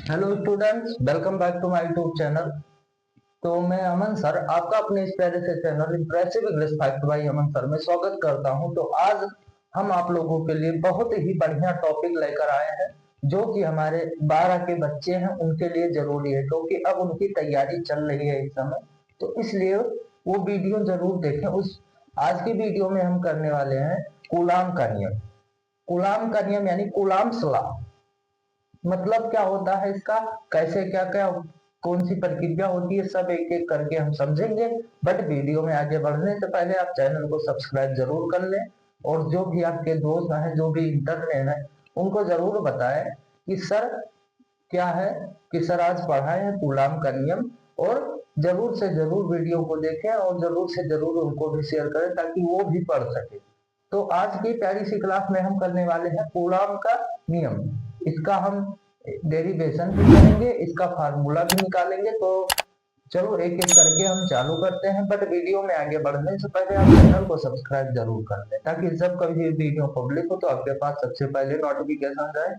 Hello students, welcome back to my YouTube channel. तो मैं Aman sir आपका अपने इस प्यारे से channel impressive English fact by Aman sir में स्वागत करता हूं। तो आज हम आप लोगों के लिए बहुत ही बढ़िया टॉपिक लेकर आए हैं जो कि हमारे 12 के बच्चे हैं उनके लिए जरूरी है, क्योंकि अब उनकी तैयारी चल रही है इस समय। तो इसलिए वो वीडियो जरूर देखें। उस आज की वीडियो में हम करने वाले हैं कूलाम का नियम। कूलाम का नियम यानी कूलाम्स लॉ, मतलब क्या होता है इसका, कैसे क्या क्या कौन सी प्रक्रिया होती है, सब एक एक करके हम समझेंगे। बट वीडियो में आगे बढ़ने से पहले आप चैनल को सब्सक्राइब जरूर कर लें और जो भी आपके दोस्त हैं, जो भी इंटरनेट है, उनको जरूर बताएं कि सर क्या है, कि सर आज पढ़ाए हैं कूलाम का नियम। और जरूर से जरूर वीडियो को देखें और जरूर से जरूर उनको भी शेयर करें ताकि वो भी पढ़ सके। तो आज की प्यारी सी क्लास में हम करने वाले हैं कूलाम का नियम। इसका हम डेरिवेशन भी करेंगे, इसका फार्मूला भी निकालेंगे। तो चलो एक एक करके हम चालू करते हैं। बट वीडियो में आगे बढ़ने से पहले आप चैनल को सब्सक्राइब जरूर कर लें ताकि जब कभी वीडियो पब्लिक हो तो आपके पास सबसे पहले नोटिफिकेशन जाए,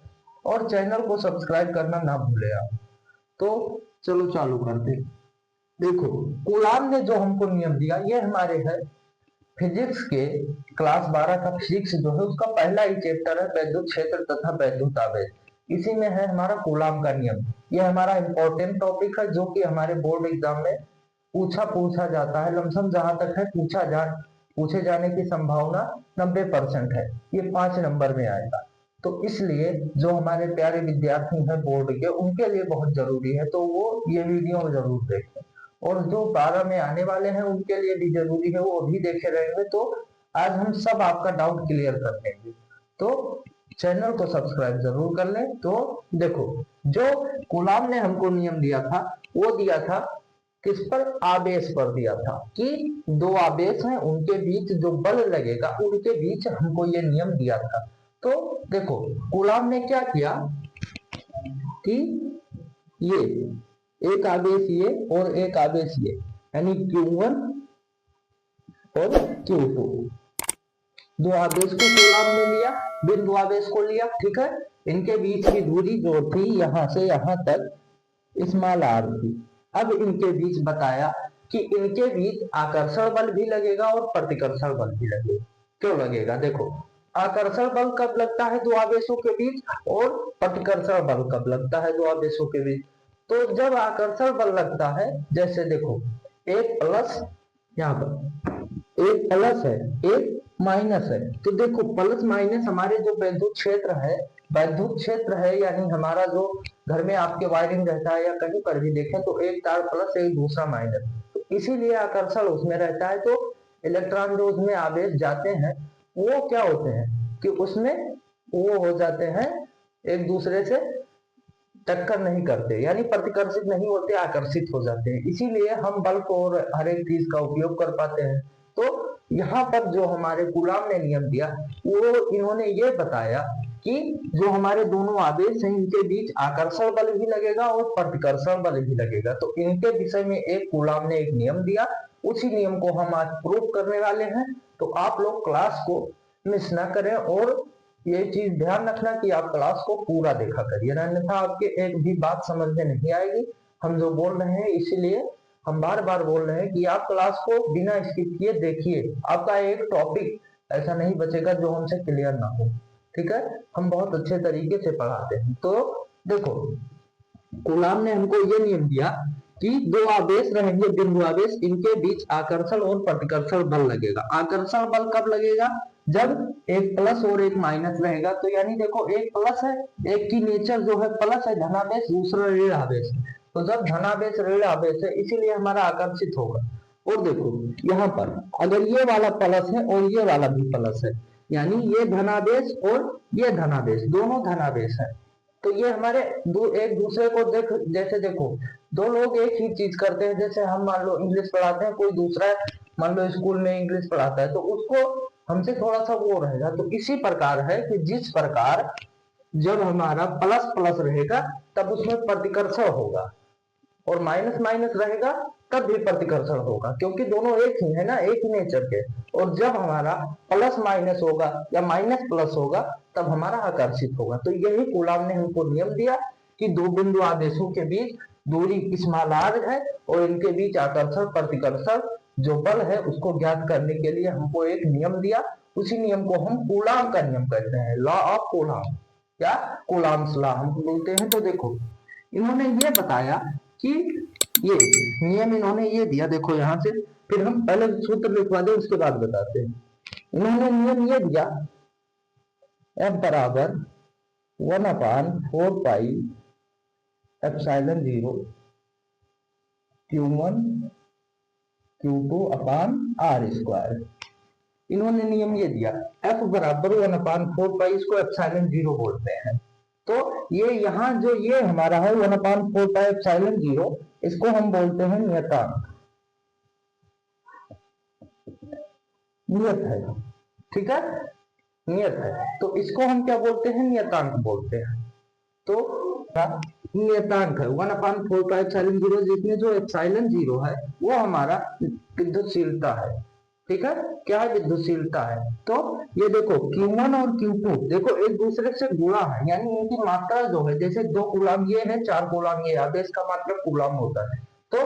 और चैनल को सब्सक्राइब करना ना भूले आप। तो चलो चालू करते हैं। देखो, कूलाम ने जो हमको नियम दिया ये हमारे है फिजिक्स के क्लास 12 का फिजिक्स जो है उसका पहला ही चैप्टर है वैद्युत क्षेत्र तथा वैद्युत आवेश। इसी में है हमारा कूलाम का नियम। ये हमारा इंपॉर्टेंट टॉपिक है जो कि हमारे बोर्ड एग्जाम में पूछा जाता है। लमसम जहां तक है पूछे जाने की संभावना 90% है। ये 5 नंबर में आएगा। तो इसलिए जो हमारे प्यारे विद्यार्थी हैं बोर्ड के, उनके लिए बहुत जरूरी है, तो वो ये वीडियो जरूर देखें। और जो 12 में आने वाले हैं उनके लिए भी जरूरी है, वो भी देखे रहेंगे। तो आज हम सब आपका डाउट क्लियर कर देंगे। तो चैनल को सब्सक्राइब जरूर कर लें। तो देखो, जो कूलाम ने हमको नियम दिया था वो दिया था किस पर, आवेश पर दिया था कि दो आवेश हैं उनके बीच जो बल लगेगा उनके बीच हमको ये नियम दिया था। तो देखो, कूलाम ने क्या किया कि ये एक आवेश ये और एक आवेश ये, यानी Q1 और Q2, दो आवेश को कूलाम ने लिया, बिंदु आवेश को लिया, ठीक है। इनके बीच की दूरी जो थी यहां से यहां तक स्मॉल r थी। अब इनके बीच बताया कि इनके बीच आकर्षण बल भी लगेगा और प्रतिकर्षण बल भी लगेगा। क्यों लगेगा, देखो, आकर्षण बल कब लगता है दो आवेशों के बीच, और प्रतिकर्षण बल कब लगता है दो आवेशों के बीच। तो जब आकर्षण बल लगता है, जैसे देखो एक प्लस, यहाँ पर एक प्लस है एक माइनस है, तो देखो प्लस माइनस हमारे जो वैद्युत क्षेत्र है यानी हमारा जो घर में आपके वायरिंग रहता है या कहीं पर भी देखें तो एक तार प्लस एक दूसरा माइनस, तो इसीलिए आकर्षण उसमें रहता है। तो इलेक्ट्रॉन जो उसमें आवेश जाते हैं वो क्या होते हैं कि उसमें वो हो जाते हैं, एक दूसरे से टक्कर नहीं करते, यानी प्रतिकर्षित नहीं होते, आकर्षित हो जाते हैं। इसीलिए हम बल्ब और हर एक चीज का उपयोग कर पाते हैं। तो यहाँ पर जो हमारे कूलाम ने नियम दिया वो इन्होंने ये बताया कि जो हमारे दोनों आवेश हैं इनके बीच आकर्षण बल भी लगेगा और प्रतिकर्षण बल भी लगेगा। तो इनके विषय में एक कूलाम ने एक नियम दिया, उसी नियम को हम आज प्रूव करने वाले हैं। तो आप लोग क्लास को मिस ना करें और ये चीज ध्यान रखना कि आप क्लास को पूरा देखा करिए, अन्यथा आपके एक भी बात समझ में नहीं आएगी। हम जो बोल रहे हैं इसीलिए हम बार बार बोल रहे हैं कि आप क्लास को बिना स्किप किए देखिए। आपका एक टॉपिक ऐसा नहीं बचेगा जो हमसे क्लियर ना हो, ठीक है। हम बहुत अच्छे तरीके से पढ़ाते हैं। तो देखो, कूलाम ने हमको ये नियम दिया कि दो आवेश रहेंगे बिंदु आवेश, इनके बीच आकर्षण और प्रतिकर्षण बल लगेगा। आकर्षण बल कब लगेगा, जब एक प्लस और एक माइनस रहेगा। तो यानी देखो एक प्लस है, एक की नेचर जो है प्लस है धनावेश, दूसरा ऋण आवेश है। तो जब धनावेश ऋण आवेश है इसीलिए हमारा आकर्षित होगा। और देखो यहाँ पर अगर ये वाला प्लस है और ये वाला भी प्लस है, यानी ये धनावेश और ये धनावेश दोनों धनावेश है, तो ये हमारे एक दूसरे को जैसे देखो दो लोग एक ही चीज करते हैं। जैसे हम मान लो इंग्लिश पढ़ाते हैं, कोई दूसरा मान लो स्कूल में इंग्लिश पढ़ाता है तो उसको हमसे थोड़ा सा वो रहेगा। तो इसी प्रकार है कि जिस प्रकार जब हमारा प्लस प्लस रहेगा तब उसमें प्रतिकर्षण होगा, और माइनस माइनस रहेगा तब भी प्रतिकर्षण होगा, क्योंकि दोनों एक ही है ना, एक ही नेचर के। और जब हमारा प्लस माइनस होगा या माइनस प्लस होगा तब हमारा आकर्षित होगा। तो यही कूलाम ने हमको नियम दिया कि दो बिंदु आवेशों के बीच दूरी स्मॉल r है और इनके बीच आकर्षण प्रतिकर्षण जो बल है उसको ज्ञात करने के लिए हमको एक नियम दिया। उसी नियम को हम कूलाम का नियम कहते हैं, लॉ ऑफ कूलाम, क्या कूलाम्स लॉ हम बोलते हैं। तो देखो इन्होंने ये बताया कि ये नियम इन्होंने ये दिया, देखो यहाँ से फिर हम पहले सूत्र लिखवा दें उसके बाद बताते हैं। इन्होंने नियम ये दिया F बराबर 1/4 पाई एप्सिलॉन 0 Q1 Q2 अपान R स्क्वायर। इन्होंने नियम ये दिया F बराबर 1/4 पाई, इसको एप्सिलॉन 0 बोलते हैं। तो ये यहाँ जो ये हमारा है 1/4 पाई एप्सिलॉन 0, इसको हम बोलते हैं नियतांक, नियत है, ठीक है, नियत है। तो इसको हम क्या बोलते हैं, नियतांक बोलते हैं। तो नियतांक है 1/4 पाई एप्सिलॉन 0, जिसमें जो एप्सिलॉन 0 है वो हमारा विद्युतशीलता है, ठीक है, क्या है, विद्युतशीलता है। तो ये देखो Q1 और Q2 देखो एक दूसरे से गुणा है, यानी इनकी मात्रा जो है, जैसे 2 कूलाम ये है, 4 कूलाम ये, आवेश का मात्रा कूलाम होता है, तो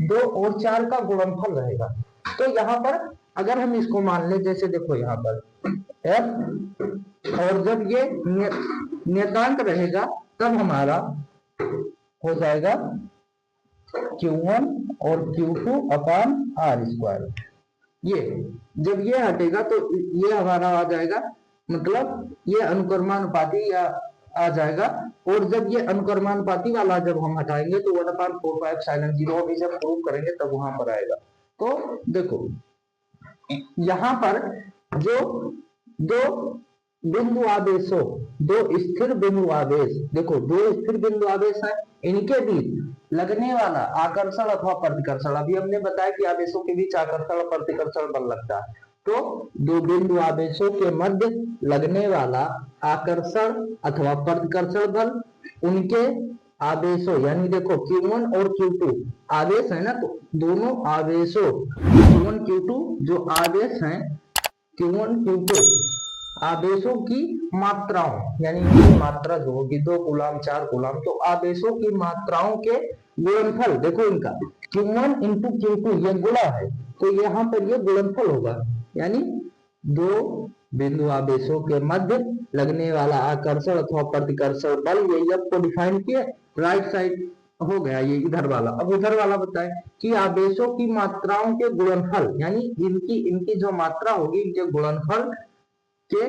2 और 4 का गुणनफल रहेगा। तो यहाँ पर अगर हम इसको मान ले, जैसे देखो यहाँ पर F, और जब ये नियतांक रहेगा तब हमारा हो जाएगा Q1 और Q2 अपान R स्क्वायर। ये जब ये हटेगा तो ये हमारा आ जाएगा, मतलब ये अनुक्रमानुपाती या आ जाएगा, और जब ये अनुक्रमानुपाती वाला जब हम हटाएंगे तो 1/4 पाई एप्सिलॉन 0 अभी जब प्रूव करेंगे तब वहां पर आएगा। तो देखो यहाँ पर जो दो बिंदु आवेशों, दो स्थिर बिंदु आवेश, देखो दो स्थिर बिंदु आवेश है, इनके बीच लगने वाला आकर्षण अथवा प्रतिकर्षण, अभी हमने बताया कि आवेशों के बीच आकर्षण और प्रतिकर्षण बल लगता है। तो दो बिंदु आवेशों के मध्य लगने वाला आकर्षण अथवा प्रतिकर्षण बल, उनके आवेशों, यानी देखो Q1 और Q2 आवेश है ना, तो दोनों आवेशों Q1 Q2 जो आवेश हैं, Q1 Q2 आवेशों की मात्राओं, यानी इनकी मात्रा जो होगी 2 कूलाम 4 कूलाम, तो आवेशों की मात्राओं के गुणनफल, देखो इनका Q1 इंटू Q2 ये गुणा है, तो यहाँ पर ये गुणनफल होगा, यानी दो बिंदु आवेशों के मध्य लगने वाला आकर्षण अथवा प्रतिकर्षण बल, ये आपको डिफाइन किए, राइट साइड हो गया ये इधर वाला। अब उधर वाला बताए कि आवेशों की मात्राओं के गुणनफल, यानी इनकी जो मात्रा होगी इनके गुणनफल के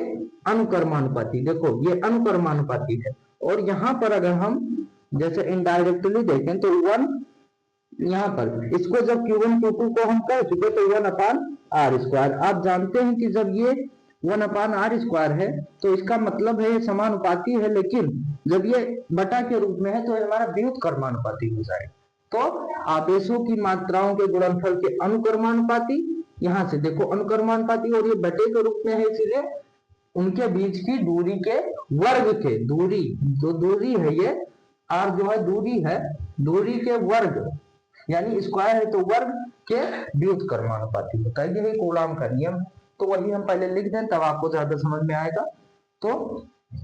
अनुक्रमानुपाती, देखो ये अनुक्रमानुपाती है। और यहाँ पर अगर हम जैसे इनडायरेक्टली देखें तो 1 यहाँ पर इसको जब Q1 Q2 को हम कह चुके तो 1/R स्क्वायर। आप जानते हैं कि जब ये 1/R स्क्वायर है तो इसका मतलब है ये समानुपाती है, लेकिन जब ये बटा के रूप में है तो हमारा व्युत्क्रमानुपाती हो जाएगा। तो आवेशों की मात्राओं के गुणनफल के अनुक्रमानुपाती, यहाँ से देखो अनुक्रमानुपाती, और ये बटे के रूप में है, इसलिए उनके बीच की दूरी के वर्ग के, दूरी जो दूरी है ये r जो है दूरी है, दूरी के वर्ग, यानी स्क्वायर है तो वर्ग के व्युत्क्रमानुपाती होता है। ये कूलाम का नियम है, तो वही हम पहले लिख दें तब आपको ज्यादा समझ में आएगा। तो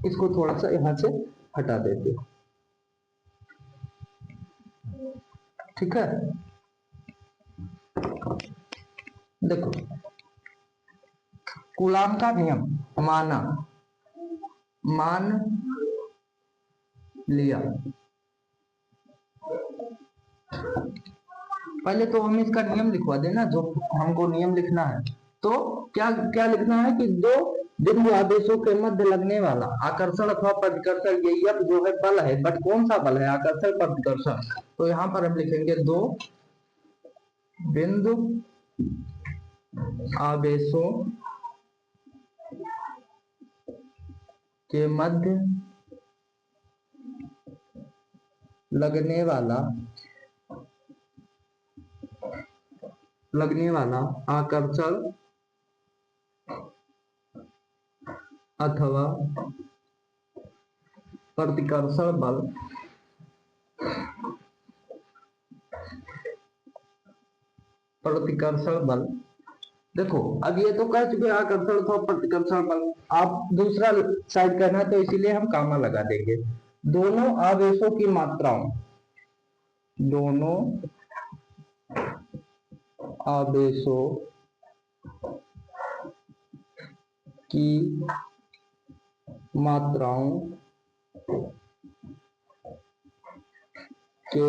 इसको थोड़ा सा यहाँ से हटा देते, ठीक है। देखो कूलाम का नियम मान लिया, पहले तो हम इसका नियम लिखवा देना, जो हमको नियम लिखना है। तो क्या क्या लिखना है कि दो बिंदु आवेशों के मध्य लगने वाला आकर्षण अथवा प्रतिकर्षण, ये F जो है बल है, बट कौन सा बल है, आकर्षण प्रतिकर्षण। तो यहाँ पर हम लिखेंगे दो बिंदु आवेशों के मध्य लगने वाला आकर्षण अथवा प्रतिकर्षण बल देखो अब ये तो कह चुके आकर्षण अथवा प्रतिकर्षण बल, आप दूसरा साइड करना है तो इसीलिए हम कामा लगा देंगे। दोनों आवेशों की मात्राओं, दोनों आवेशों की मात्राओं के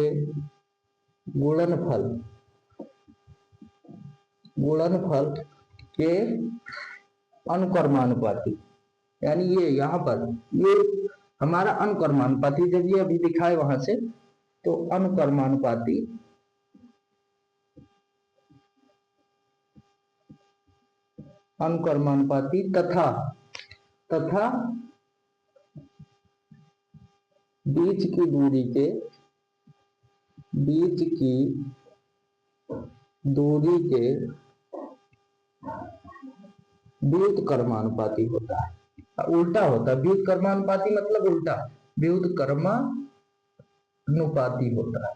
गुणनफल के अनुक्रमानुपाती, यानी ये यहाँ पर ये हमारा अनुक्रमानुपाती, जब ये अभी लिखा है वहां से, तो अनुक्रमानुपाती तथा बीच की दूरी के व्युत्क्रमानुपाती होता है। उल्टा होता है, व्युत्क्रमानुपाती मतलब उल्टा, व्युत्क्रमानुपाती होता है,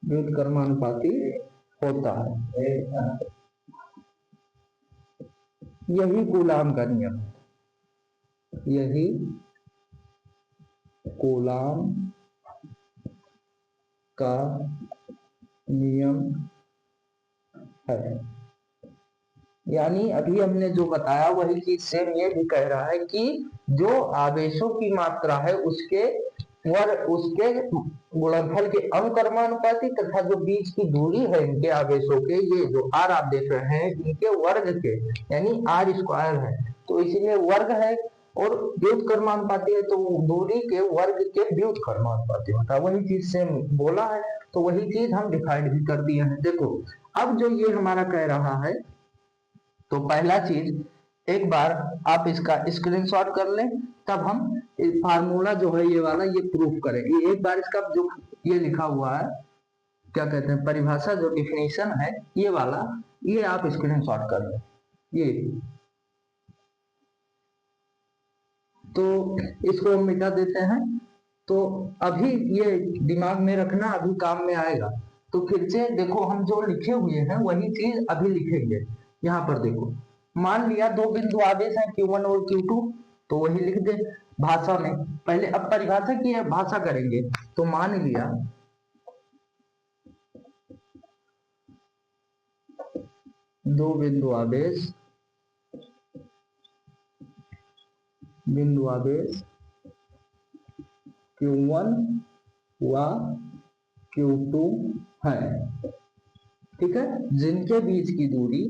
व्युत्क्रमानुपाती होता है। यही कूलाम का नियम है, यही कूलाम का नियम है। यानी अभी हमने जो बताया वही चीज सेम ये भी कह रहा है कि जो आवेशों की मात्रा है उसके गुणनफल के अनुक्रमानुपाती तथा जो बीच की दूरी है इनके आवेशों के, ये जो आर आप देख रहे हैं, इनके वर्ग के, यानी आर स्क्वायर है तो इसीलिए वर्ग है, और व्युत्क्रमानुपाती है तो दूरी के वर्ग के व्युत्क्रमानुपाती होता है। वही चीज सेम बोला है, तो वही चीज हम डिफाइंड भी कर दिए हैं। देखो अब जो ये हमारा कह रहा है, तो पहला चीज एक बार आप इसका स्क्रीनशॉट कर लें, तब हम फार्मूला जो है ये वाला ये प्रूफ करेंगे। एक बार इसका जो ये लिखा हुआ है, क्या कहते हैं, परिभाषा जो डिफिनेशन है ये वाला, ये आप स्क्रीनशॉट कर लें। ये तो इसको हम मिटा देते हैं। तो अभी ये दिमाग में रखना, अभी काम में आएगा। तो फिर से देखो हम जो लिखे हुए हैं वही चीज अभी लिखेंगे। यहाँ पर देखो, मान लिया दो बिंदु आवेश हैं Q1 और Q2, तो वही लिख दे भाषा में। पहले अब परिभाषा की भाषा करेंगे, तो मान लिया दो बिंदु आवेश Q1 व Q2 है, ठीक है, जिनके बीच की दूरी,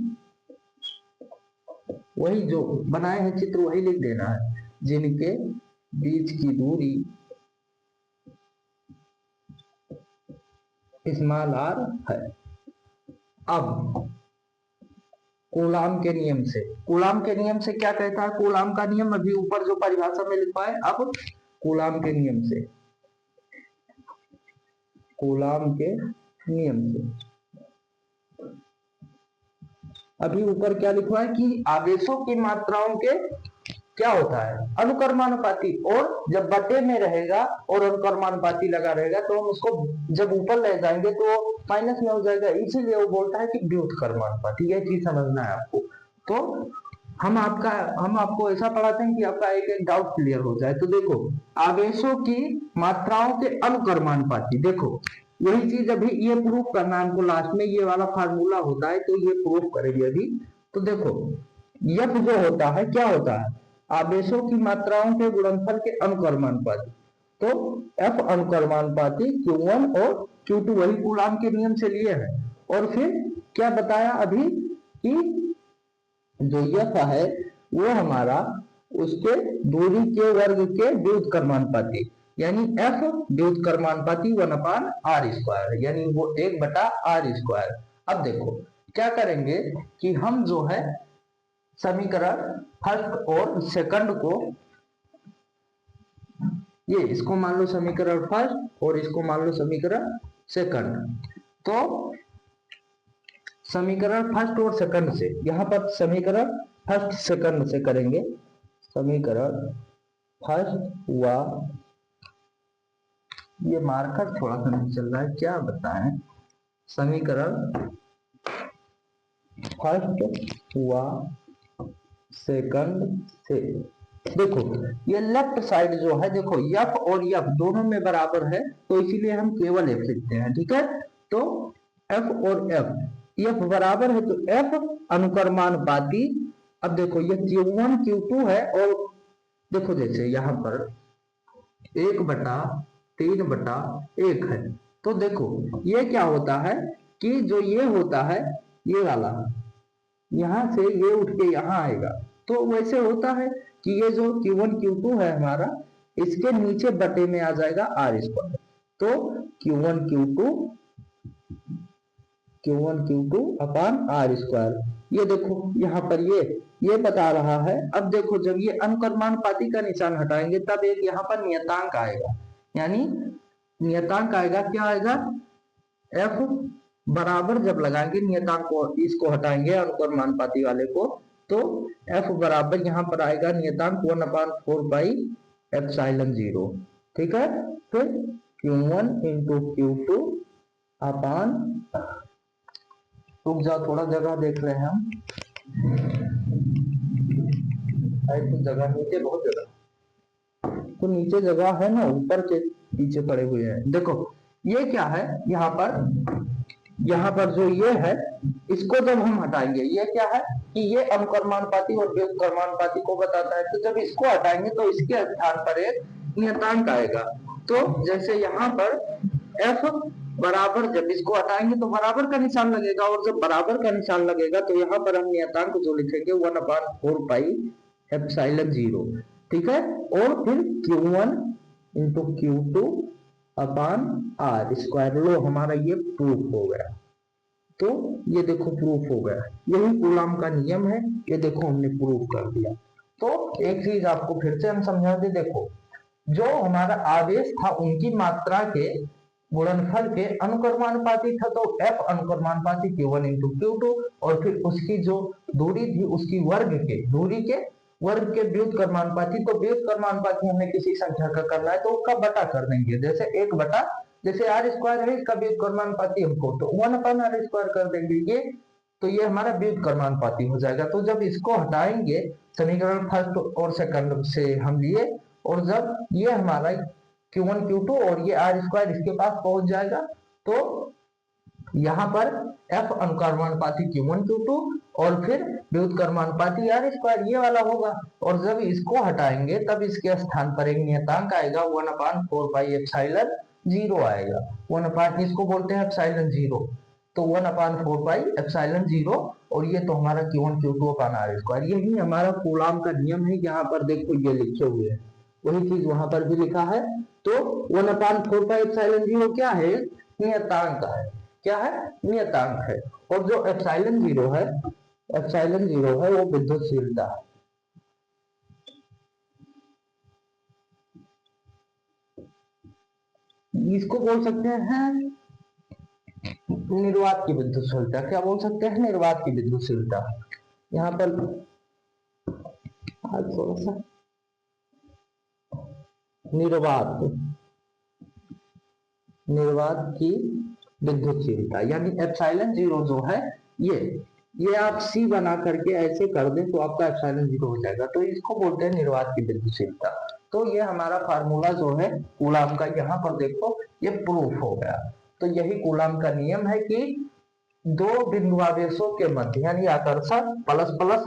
वही जो बनाए हैं चित्र वही लिख देना है, जिनके बीच की दूरी स्मॉल r है। अब कूलाम के नियम से क्या कहता है, कूलाम का नियम अभी ऊपर जो परिभाषा में लिखा है, अब कूलाम के नियम से अभी ऊपर क्या लिखा है कि आवेशों की मात्राओं के क्या होता है, अनुक्रमानुपाती, और जब बटे में रहेगा और अनुक्रमानुपाती लगा रहेगा तो हम उसको जब ऊपर ले जाएंगे तो माइनस में हो जाएगा, इसीलिए वो बोलता है कि व्युत्क्रमानुपाती। यह चीज समझना है आपको। तो हम आपको ऐसा पढ़ाते हैं कि आपका एक डाउट क्लियर हो जाए। तो देखो, आवेशों की मात्राओं के अनुक्रमानुपाती, देखो वही चीज अभी ये प्रूफ करना है हमको, लास्ट में ये वाला फार्मूला होता है तो ये प्रूफ करेंगे अभी। तो देखो यह जो होता है, क्या होता है, आवेशों की मात्राओं के गुणनफल के अनुक्रमानुपाती। तो F अनुक्रमानुपाती Q1 और Q2 वही कूलाम के नियम से लिए हैं। और फिर क्या बताया अभी कि जो F है वो हमारा उसके दूरी के वर्ग के व्युत्क्रमानुपाती, यानी F व्युत्क्रमानुपाती 1/r², यानी वो 1/r²। अब देखो क्या करेंगे कि हम जो है समीकरण फर्स्ट और सेकंड को, ये इसको मान लो समीकरण फर्स्ट और इसको मान लो समीकरण सेकंड। तो समीकरण फर्स्ट और सेकंड से, यहाँ पर समीकरण फर्स्ट सेकंड से करेंगे। समीकरण फर्स्ट व, ये मार्कर थोड़ा सा नहीं चल रहा है, क्या बताएं, समीकरण फर्स्ट व सेकंड से देखो ये लेफ्ट साइड जो है, देखो एफ और एफ दोनों में बराबर है, तो इसीलिए हम केवल एफ लिखते हैं, ठीक है। तो एफ और एफ बराबर है, तो एफ अनुक्रमानुपाती। अब देखो ये Q1 Q2 है, और देखो जैसे यहाँ पर 1/3/1 है, तो देखो ये क्या होता है कि जो ये होता है, ये वाला यहां से ये उठ के यहाँ आएगा, तो वैसे होता है कि ये जो Q1 Q2 है हमारा, इसके नीचे बटे में आ जाएगा R²। तो Q1 Q2 अपान R²। ये देखो यहाँ पर ये बता रहा है। अब देखो जब ये अनुक्रमानुपाती का निशान हटाएंगे तब एक यहाँ पर नियतांक आएगा, यानी नियतांक आएगा, क्या आएगा, एफ बराबर जब लगाएंगे नियतांक को, इसको हटाएंगे अनुक्रमानुपाती वाले को, तो एफ बराबर यहाँ पर आएगा नियतांक 1/4πε0, ठीक है। फिर Q1 × Q2 अपान, रुक जाओ थोड़ा जगह देख रहे हैं हम, तो जगह नीचे बहुत जगह, तो नीचे जगह है ना, ऊपर के पीछे पड़े हुए हैं। देखो ये क्या है, यहाँ पर जो ये है, इसको जब हम हटाएंगे, ये क्या है कि ये अनुक्रमानुपाती और व्युत्क्रमानुपाती को बताता है, तो जब इसको हटाएंगे तो इसके स्थान पर एक नियतांक आएगा। तो जैसे यहाँ पर एफ बराबर, जब इसको हटाएंगे तो बराबर का निशान लगेगा, और जब बराबर का निशान लगेगा तो यहाँ पर हम नियतांक जो लिखेंगे 1/4πε0, ठीक है। और फिर Q1 × Q2 अपान R²। लो हमारा ये प्रूफ हो गया। तो ये देखो प्रूफ हो गया, यही कूलाम का नियम है, ये देखो हमने प्रूफ कर दिया। तो एक चीज आपको फिर से हम समझा दे, देखो जो हमारा आवेश था उनकी मात्रा के गुणनफल के अनुक्रमानुपाती था, तो F अनुक्रमानुपाती Q1 × Q2, और फिर उसकी जो दूरी थी उसकी दूरी के वर्ग के व्युत्क्रमानुपाती। तो व्युत्क्रमानुपाती हमें किसी संख्या का करना है तो उसका बटा कर देंगे, जैसे 1 जैसे R² है, इसका व्युत्क्रमानुपाती हमको, तो 1/R² कर देंगे ये, तो ये हमारा व्युत्क्रमानुपाती हो जाएगा। तो जब इसको हटाएंगे, समीकरण फर्स्ट और सेकंड से हम लिए, और जब ये हमारा Q1 Q2 और ये R² इसके पास पहुंच जाएगा, तो यहाँ पर F अनुक्रमानुपाती Q1 Q2 और फिर व्युत्क्रमानुपाती R² ये वाला होगा, और जब इसको हटाएंगे तब इसके स्थान पर एक नियतांक आएगा 1/4πε0 आएगा। 1 इसको बोलते हैं ε0, तो 1/4πε0, और ये तो हमारा Q1 Q2 अपान R²। यही हमारा कूलाम का नियम है। यहाँ पर देखो ये लिखे हुए हैं, वही चीज वहां पर भी लिखा है। तो 1/4πε0 क्या है, नियतांक है, क्या है, नियतांक है। और जो ε0 है वो विद्युतशीलता है। इसको बोल सकते हैं निर्वात की विद्युतशीलता। क्या बोल सकते हैं, निर्वात की विद्युतशीलता। यहाँ पर आज थोड़ा सा निर्वात की विद्युतशीलता, यानी ε0 जो है, ये आप C बना करके ऐसे कर दें तो आपका ε0 हो जाएगा, तो इसको बोलते हैं निर्वात की विद्युतशीलता। तो ये हमारा फार्मूला जो है कूलाम का, यहाँ पर देखो ये प्रूफ हो गया। तो यही कूलाम का नियम है कि दो बिंदु आवेशों के मध्य, यानी आकर्षण प्लस प्लस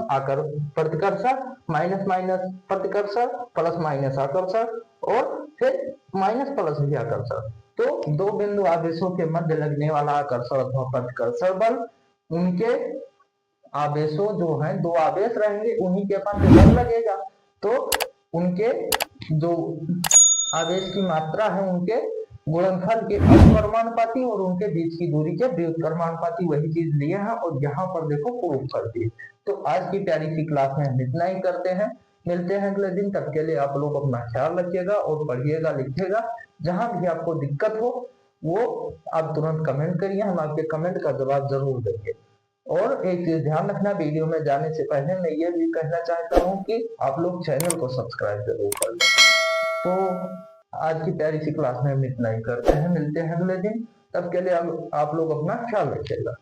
प्रतिकर्षण, माइनस माइनस प्रतिकर्षण, प्लस माइनस आकर्षण, और फिर माइनस प्लस भी आकर्षण। तो दो बिंदु आवेशों के मध्य लगने वाला आकर्षण अथवा प्रतिकर्षण बल, उनके आवेशों जो हैं, दो आवेश रहेंगे, उन्हीं के मध्य बल लगेगा। तो उनके जो आवेश की मात्रा है उनके गुणनफल के अनुक्रमानुपाती और उनके बीच की दूरी के व्युत्क्रमानुपाती, वही चीज लिए हैं और यहाँ पर देखो प्रूफ कर दिए। तो आज की प्यारी सी क्लास में हम इतना ही करते हैं, मिलते हैं अगले दिन। तब के लिए आप लोग अपना ख्याल रखिएगा और पढ़िएगा लिखिएगा। जहां भी आपको दिक्कत हो वो आप तुरंत कमेंट करिए, हम आपके कमेंट का जवाब जरूर देंगे। और एक चीज ध्यान रखना, वीडियो में जाने से पहले मैं ये भी कहना चाहता हूँ कि आप लोग चैनल को सब्सक्राइब जरूर कर लें। तो आज की प्यारी सी क्लास में हम इतना ही करते हैं, मिलते हैं अगले दिन। तब के लिए आप लोग अपना ख्याल रखिएगा।